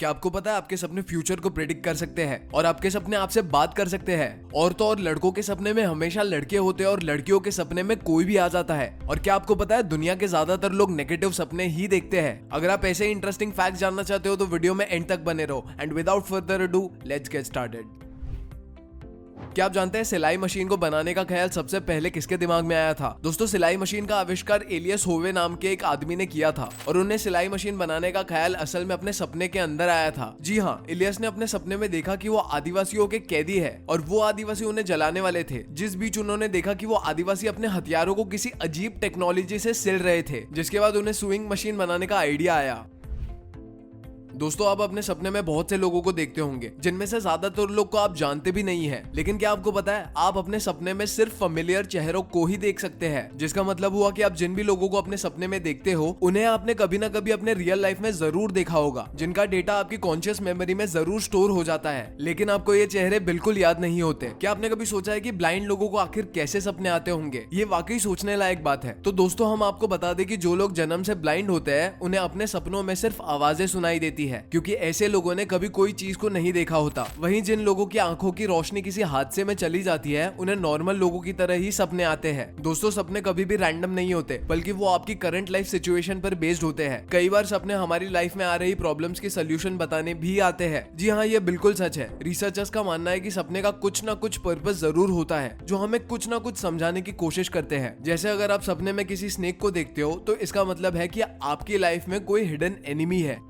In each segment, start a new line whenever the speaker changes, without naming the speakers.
क्या आपको पता है आपके सपने फ्यूचर को प्रेडिक्ट कर सकते हैं और आपके सपने आपसे बात कर सकते हैं। औरतों और लड़कों के सपने में हमेशा लड़के होते हैं और लड़कियों के सपने में कोई भी आ जाता है। और क्या आपको पता है दुनिया के ज्यादातर लोग नेगेटिव सपने ही देखते हैं। अगर आप ऐसे इंटरेस्टिंग फैक्ट जानना चाहते हो तो वीडियो में एंड तक बने रहो। And without further ado let's get started. क्या आप जानते हैं सिलाई मशीन को बनाने का ख्याल सबसे पहले किसके दिमाग में आया था? दोस्तों, सिलाई मशीन का आविष्कार एलियस होवे नाम के एक आदमी ने किया था और उन्हें सिलाई मशीन बनाने का ख्याल असल में अपने सपने के अंदर आया था। जी हाँ, एलियस ने अपने सपने में देखा कि वो आदिवासियों के कैदी है और वो आदिवासी उन्हें जलाने वाले थे। जिस बीच उन्होंने देखा कि वो आदिवासी अपने हथियारों को किसी अजीब टेक्नोलॉजी से सिल रहे थे, जिसके बाद उन्हें सुइंग मशीन बनाने का आइडिया आया। दोस्तों, आप अपने सपने में बहुत से लोगों को देखते होंगे जिनमें से ज्यादातर लोग को आप जानते भी नहीं है। लेकिन क्या आपको पता है आप अपने सपने में सिर्फ फेमिलियर चेहरों को ही देख सकते हैं, जिसका मतलब हुआ कि आप जिन भी लोगों को अपने सपने में देखते हो उन्हें आपने कभी ना कभी अपने रियल लाइफ में जरूर देखा होगा, जिनका डेटा आपकी कॉन्शियस मेमोरी में जरूर स्टोर हो जाता है। लेकिन आपको ये चेहरे बिल्कुल याद नहीं होते। क्या आपने कभी सोचा है कि ब्लाइंड लोगों को आखिर कैसे सपने आते होंगे? ये वाकई सोचने लायक बात है। तो दोस्तों, हम आपको बता दें कि जो लोग जन्म से ब्लाइंड होते हैं उन्हें अपने सपनों में सिर्फ आवाजें सुनाई देती है, क्योंकि ऐसे लोगों ने कभी कोई चीज को नहीं देखा होता। वहीं जिन लोगों की आंखों की रोशनी किसी हादसे में चली जाती है उन्हें नॉर्मल लोगों की तरह ही सपने आते हैं। दोस्तों, सपने कभी भी रैंडम नहीं होते, बल्कि वो आपकी करंट लाइफ सिचुएशन पर बेस्ड होते हैं। कई बार सपने हमारी लाइफ में आ रही प्रॉब्लम्स के सोल्यूशन बताने भी आते हैं। जी हाँ, ये बिल्कुल सच है। रिसर्चर्स का मानना है कि सपने का कुछ ना कुछ पर्पस जरूर होता है जो हमें कुछ ना कुछ समझाने की कोशिश करते हैं। जैसे अगर आप सपने में किसी स्नेक को देखते हो तो इसका मतलब है कि आपकी लाइफ में कोई हिडन एनिमी है।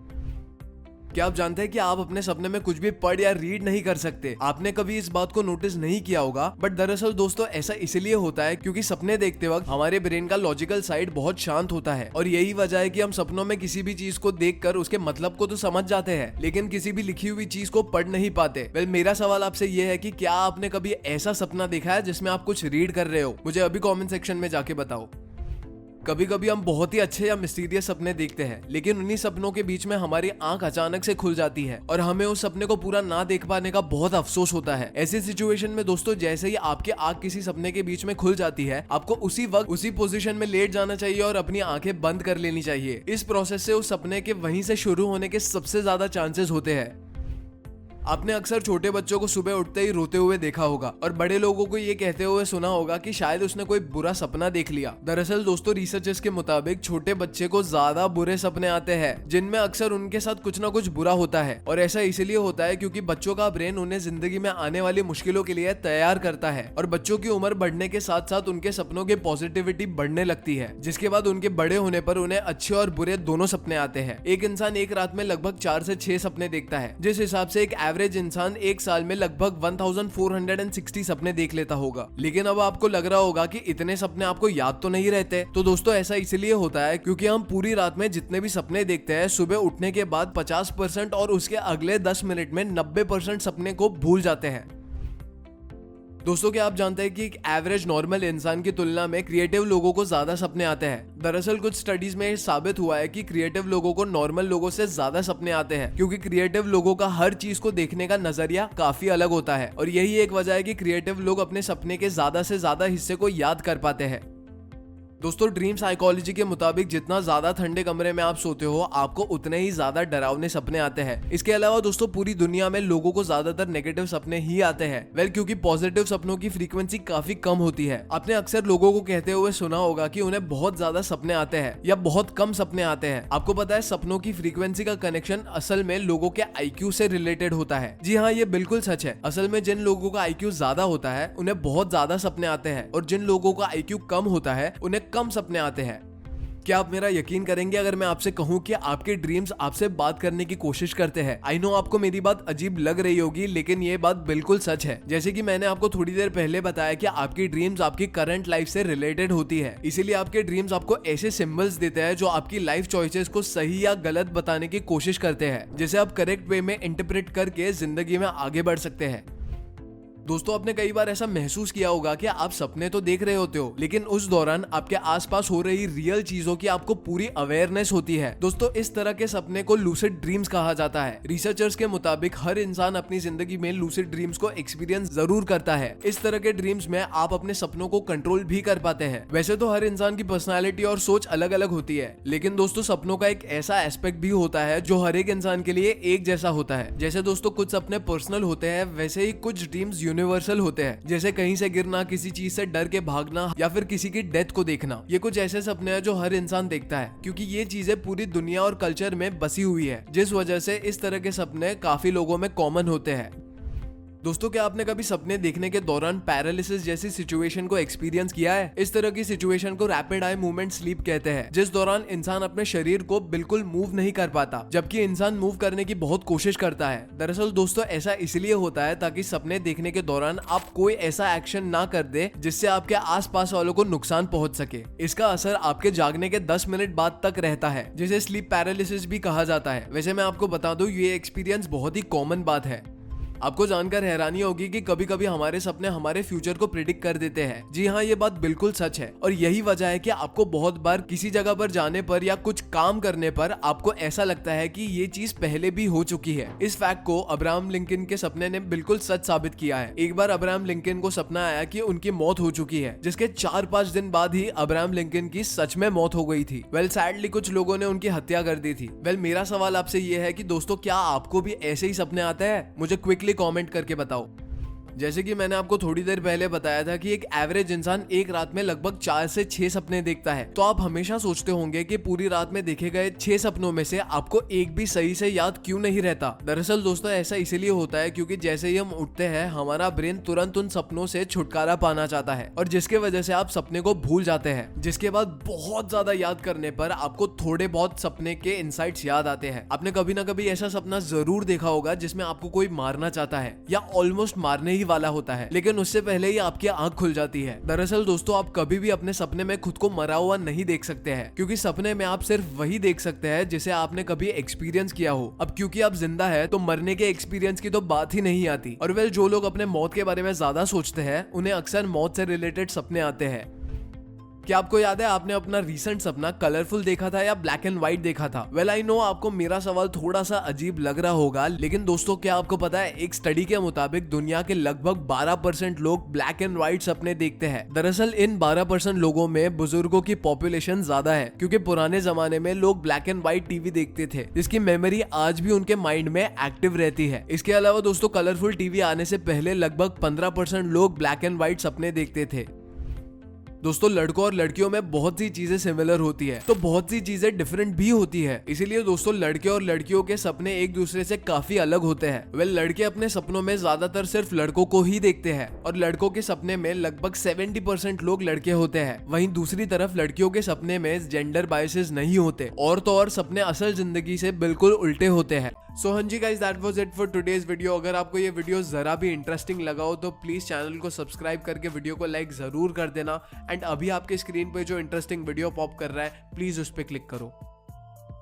क्या आप जानते हैं कि आप अपने सपने में कुछ भी पढ़ या रीड नहीं कर सकते? आपने कभी इस बात को नोटिस नहीं किया होगा, बट दरअसल दोस्तों ऐसा इसलिए होता है क्योंकि सपने देखते वक्त हमारे ब्रेन का लॉजिकल साइड बहुत शांत होता है और यही वजह है कि हम सपनों में किसी भी चीज को देखकर उसके मतलब को तो समझ जाते हैं, लेकिन किसी भी लिखी हुई चीज को पढ़ नहीं पाते। वेल, मेरा सवाल आपसे ये है कि क्या आपने कभी ऐसा सपना देखा है जिसमें आप कुछ रीड कर रहे हो? मुझे अभी कॉमेंट सेक्शन में जाके बताओ। कभी कभी हम बहुत ही अच्छे या मिस्टीरियस सपने देखते हैं, लेकिन उन्हीं सपनों के बीच में हमारी आंख अचानक से खुल जाती है और हमें उस सपने को पूरा ना देख पाने का बहुत अफसोस होता है। ऐसी सिचुएशन में दोस्तों, जैसे ही आपकी आंख किसी सपने के बीच में खुल जाती है, आपको उसी वक्त उसी पोजीशन में लेट जाना चाहिए और अपनी आंखें बंद कर लेनी चाहिए। इस प्रोसेस से उस सपने के वहीं से शुरू होने के सबसे ज्यादा चांसेस होते हैं। आपने अक्सर छोटे बच्चों को सुबह उठते ही रोते हुए देखा होगा और बड़े लोगों को ये कहते हुए सुना होगा कि शायद उसने कोई बुरा सपना देख लिया। दरअसल दोस्तों, रिसर्चर्स के मुताबिक छोटे बच्चे को ज्यादा बुरे सपने आते हैं जिनमें अक्सर उनके साथ कुछ ना कुछ बुरा होता है। और ऐसा इसलिए होता है क्योंकि बच्चों का ब्रेन उन्हें जिंदगी में आने वाली मुश्किलों के लिए तैयार करता है और बच्चों की उम्र बढ़ने के साथ साथ उनके सपनों की पॉजिटिविटी बढ़ने लगती है, जिसके बाद उनके बड़े होने पर उन्हें अच्छे और बुरे दोनों सपने आते हैं। एक इंसान एक रात में लगभग 4 से 6 सपने देखता है, जिस हिसाब से एक एवरेज इंसान एक साल में लगभग 1460 सपने देख लेता होगा। लेकिन अब आपको लग रहा होगा कि इतने सपने आपको याद तो नहीं रहते। तो दोस्तों, ऐसा इसलिए होता है क्योंकि हम पूरी रात में जितने भी सपने देखते हैं, सुबह उठने के बाद 50% और उसके अगले 10 मिनट में 90% सपने को भूल जाते हैं। दोस्तों, क्या आप जानते हैं कि एक एवरेज नॉर्मल इंसान की तुलना में क्रिएटिव लोगों को ज्यादा सपने आते हैं? दरअसल कुछ स्टडीज में साबित हुआ है कि क्रिएटिव लोगों को नॉर्मल लोगों से ज्यादा सपने आते हैं, क्योंकि क्रिएटिव लोगों का हर चीज को देखने का नजरिया काफी अलग होता है और यही एक वजह है कि क्रिएटिव लोग अपने सपने के ज्यादा से ज्यादा हिस्से को याद कर पाते हैं। दोस्तों, ड्रीम साइकोलॉजी के मुताबिक जितना ज्यादा ठंडे कमरे में आप सोते हो, आपको उतने ही ज्यादा डरावने सपने आते हैं। इसके अलावा दोस्तों, पूरी दुनिया में लोगों को ज्यादातर नेगेटिव सपने ही आते हैं। वेल, क्योंकि पॉजिटिव सपनों की फ्रीक्वेंसी काफी कम होती है। आपने अक्सर लोगों को कहते हुए सुना होगा कि उन्हें बहुत ज्यादा सपने आते हैं या बहुत कम सपने आते हैं। आपको पता है सपनों की फ्रीक्वेंसी का कनेक्शन असल में लोगों के IQ से रिलेटेड होता है। जी हाँ, ये बिल्कुल सच है। असल में जिन लोगों का IQ ज्यादा होता है उन्हें बहुत ज्यादा सपने आते हैं और जिन लोगों का IQ कम होता है उन्हें कम सपने आते हैं। क्या आप मेरा यकीन करेंगे अगर मैं आपसे कहूं कि आपके ड्रीम्स आपसे बात करने की कोशिश करते हैं? आई नो आपको मेरी बात अजीब लग रही होगी, लेकिन ये बात बिल्कुल सच है। जैसे कि मैंने आपको थोड़ी देर पहले बताया कि आपकी ड्रीम्स आपकी करंट लाइफ से रिलेटेड होती है, इसीलिए आपके ड्रीम्स आपको ऐसे सिंबल्स देते हैं जो आपकी लाइफ चॉइसेस को सही या गलत बताने की कोशिश करते हैं, जिसे आप करेक्ट वे में इंटरप्रेट करके जिंदगी में आगे बढ़ सकते हैं। दोस्तों आपने कई बार ऐसा महसूस किया होगा कि आप सपने तो देख रहे होते हो, लेकिन उस दौरान आपके आसपास हो रही रियल चीजों की आपको पूरी अवेयरनेस होती है। दोस्तों इस तरह के सपने को लूसिड ड्रीम्स कहा जाता है। रिसर्चर्स के मुताबिक हर इंसान अपनी जिंदगी में लूसिड ड्रीम्स को एक्सपीरियंस जरूर करता है। इस तरह के ड्रीम्स में आप अपने सपनों को कंट्रोल भी कर पाते हैं। वैसे तो हर इंसान की पर्सनालिटी और सोच अलग अलग होती है, लेकिन दोस्तों सपनों का एक ऐसा एस्पेक्ट भी होता है जो हर एक इंसान के लिए एक जैसा होता है। जैसे दोस्तों कुछ सपने पर्सनल होते हैं, वैसे ही कुछ ड्रीम्स यूनिवर्सल होते हैं, जैसे कहीं से गिरना, किसी चीज से डर के भागना या फिर किसी की डेथ को देखना। ये कुछ ऐसे सपने हैं जो हर इंसान देखता है, क्योंकि ये चीजें पूरी दुनिया और कल्चर में बसी हुई है, जिस वजह से इस तरह के सपने काफी लोगों में कॉमन होते हैं। दोस्तों क्या आपने कभी सपने देखने के दौरान पैरालिसिस जैसी सिचुएशन को एक्सपीरियंस किया है? इस तरह की सिचुएशन को रैपिड आई मूवमेंट स्लीप कहते हैं, जिस दौरान इंसान अपने शरीर को बिल्कुल मूव नहीं कर पाता, जबकि इंसान मूव करने की बहुत कोशिश करता है। दरअसल दोस्तों ऐसा इसलिए होता है ताकि सपने देखने के दौरान आप कोई ऐसा एक्शन ना कर दे जिससे आपके आसपास वालों को नुकसान पहुंच सके। इसका असर आपके जागने के 10 मिनट बाद तक रहता है, जिसे स्लीप पैरालिसिस भी कहा जाता है। वैसे मैं आपको बता दूं, ये एक्सपीरियंस बहुत ही कॉमन बात है। आपको जानकर हैरानी होगी कि कभी कभी हमारे सपने हमारे फ्यूचर को प्रिडिक्ट कर देते हैं। जी हाँ, ये बात बिल्कुल सच है, और यही वजह है कि आपको बहुत बार किसी जगह पर जाने पर या कुछ काम करने पर आपको ऐसा लगता है कि ये चीज पहले भी हो चुकी है। इस फैक्ट को अब्राहम लिंकन के सपने ने बिल्कुल सच साबित किया है। एक बार अब्राहम लिंकन को सपना आया कि उनकी मौत हो चुकी है, जिसके 4-5 दिन बाद ही अब्राहम लिंकन की सच में मौत हो गई थी। सैडली कुछ लोगों ने उनकी हत्या कर दी थी। मेरा सवाल आपसे ये है कि दोस्तों क्या आपको भी ऐसे ही सपने आते हैं? मुझे क्विकली कमेंट करके बताओ। जैसे कि मैंने आपको थोड़ी देर पहले बताया था कि एक एवरेज इंसान एक रात में लगभग 4 से 6 सपने देखता है, तो आप हमेशा सोचते होंगे कि पूरी रात में देखे गए 6 सपनों में से आपको एक भी सही से याद क्यों नहीं रहता। दरअसल दोस्तों ऐसा इसीलिए होता है क्योंकि जैसे ही हम उठते हैं हमारा ब्रेन तुरंत उन सपनों से छुटकारा पाना चाहता है, और जिसके वजह से आप सपने को भूल जाते हैं, जिसके बाद बहुत ज्यादा याद करने पर आपको थोड़े बहुत सपने के इनसाइट्स याद आते हैं। आपने कभी ना कभी ऐसा सपना जरूर देखा होगा जिसमें आपको कोई मारना चाहता है या ऑलमोस्ट मारने ही वाला होता है, लेकिन उससे पहले ही आपकी आंख खुल जाती है। दरअसल दोस्तों आप कभी भी अपने सपने में खुद को मरा हुआ नहीं देख सकते हैं, क्योंकि सपने में आप सिर्फ वही देख सकते हैं जिसे आपने कभी एक्सपीरियंस किया हो। अब क्योंकि आप जिंदा है तो मरने के एक्सपीरियंस की तो बात ही नहीं आती। और जो लोग अपने मौत के बारे में ज्यादा सोचते हैं उन्हें अक्सर मौत से रिलेटेड सपने आते हैं। क्या आपको याद है आपने अपना रीसेंट सपना कलरफुल देखा था या ब्लैक एंड व्हाइट देखा था? आई नो आपको मेरा सवाल थोड़ा सा अजीब लग रहा होगा, लेकिन दोस्तों क्या आपको पता है एक स्टडी के मुताबिक दुनिया के लगभग 12% लोग ब्लैक एंड व्हाइट सपने देखते हैं। दरअसल इन 12% लोगों में बुजुर्गों की पॉपुलेशन ज्यादा है, क्योंकि पुराने जमाने में लोग ब्लैक एंड व्हाइट टीवी देखते थे, जिसकी मेमोरी आज भी उनके माइंड में एक्टिव रहती है। इसके अलावा दोस्तों कलरफुल टीवी आने से पहले लगभग 15% लोग ब्लैक एंड व्हाइट सपने देखते थे। दोस्तों लड़कों और लड़कियों में बहुत सी चीजें सिमिलर होती है, तो बहुत सी चीजें डिफरेंट भी होती है। इसीलिए दोस्तों लड़के और लड़कियों के सपने एक दूसरे से काफी अलग होते हैं। लड़के अपने सपनों में ज्यादातर सिर्फ लड़कों को ही देखते हैं, और लड़कों के सपने में लगभग 70% लोग लड़के होते हैं। वहीं दूसरी तरफ लड़कियों के सपने में जेंडर बायसेस नहीं होते, और तो और सपने असल जिंदगी से बिल्कुल उल्टे होते हैं। सो हाँ जी guys, that was it for today's video. अगर आपको ये वीडियो जरा भी इंटरेस्टिंग लगा हो तो प्लीज चैनल को सब्सक्राइब करके वीडियो को लाइक जरूर कर देना। एंड अभी आपके स्क्रीन पे जो इंटरेस्टिंग वीडियो पॉप कर रहा है प्लीज उस पर क्लिक करो।